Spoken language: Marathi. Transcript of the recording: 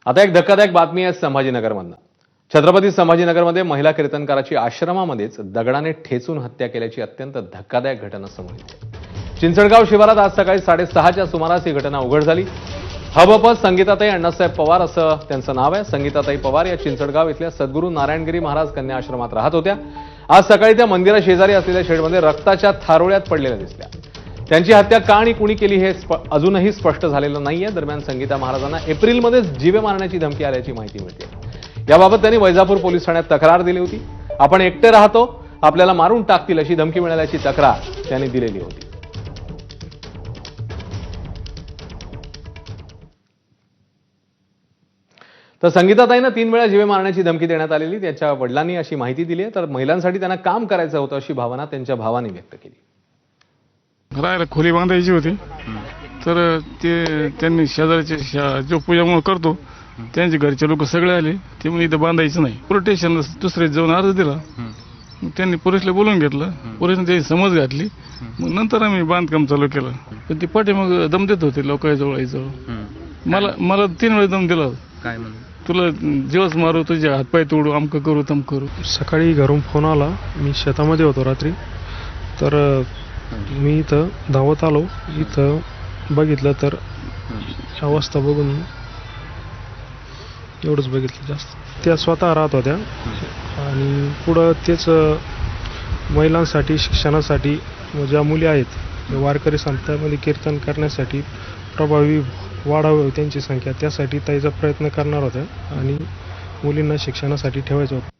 आता एक धक्कादायक बातमी आहे संभाजीनगरमधनं। छत्रपती संभाजीनगरमध्ये महिला कीर्तनकाराची आश्रमामध्येच दगडाने ठेचून हत्या केल्याची अत्यंत धक्कादायक घटना समोर येते। चिंचडगाव शिवारात आज सकाळी 6:30च्या सुमारास ही घटना उघड झाली। हबप संगीताताई अण्णासाहेब पवार असं त्यांचं नाव आहे। संगीताताई पवार या चिंचडगाव इथल्या सद्गुरू नारायणगिरी महाराज कन्या आश्रमात राहत होत्या। आज सकाळी त्या मंदिरा शेजारी असलेल्या शेडमध्ये रक्ताच्या थारोळ्यात पडलेल्या दिसल्या। त्यांची हत्या का आणि कुणी केली हे अजूनही स्पष्ट झालेलं नाहीये। दरम्यान संगीता महाराजांना एप्रिलमध्ये जीवे मारण्याची धमकी आल्याची माहिती मिळते। याबाबत त्यांनी वैजापूर पोलीस ठाण्यात तक्रार दिली होती। आपण एकटे राहतो, आपल्याला मारून टाकतील अशी धमकी मिळाल्याची तक्रार त्यांनी दिलेली होती। तर संगीताताईंना 3 वेळा जीवे मारण्याची धमकी देण्यात आलेली त्याच्या वडिलांनी अशी माहिती दिली आहे। तर महिलांसाठी त्यांना काम करायचं होतं अशी भावना त्यांच्या भावाने व्यक्त केली। राहायला खोली बांधायची होती, तर ते त्यांनी शेजारचे जो पूजा करतो त्यांचे घरचे लोक सगळे आले। ते म्हणजे इथं बांधायचं नाही, प्रोटेक्शन दुसरे जाऊन अर्ज दिला। मग त्यांनी पोलिसला बोलून घेतलं, पोलिसने त्याची समज घातली। मग नंतर आम्ही बांधकाम चालू केलं। पण ती पाठी मग दम देत होते लोकांजवळ यायचं। मला 3 वेळा दम दिला, काय म्हणून तुला जीवच मारू, तुझे हातपाय तोडू, अमकं करू तम करू। सकाळी घरून फोन आला, मी शेतामध्ये होतो रात्री। तर मी इथं धावत आलो, इथं बघितलं तर अवस्था बघून एवढंच बघितलं। जास्त त्या स्वतः राहत होत्या आणि पुढं तेच महिलांसाठी शिक्षणासाठी ज्या मुली आहेत वारकरी संस्थांमध्ये कीर्तन करण्यासाठी प्रभावी वाढावी त्यांची संख्या, त्यासाठी ताईचा प्रयत्न करणार होत्या आणि मुलींना शिक्षणासाठी ठेवायचं होतं।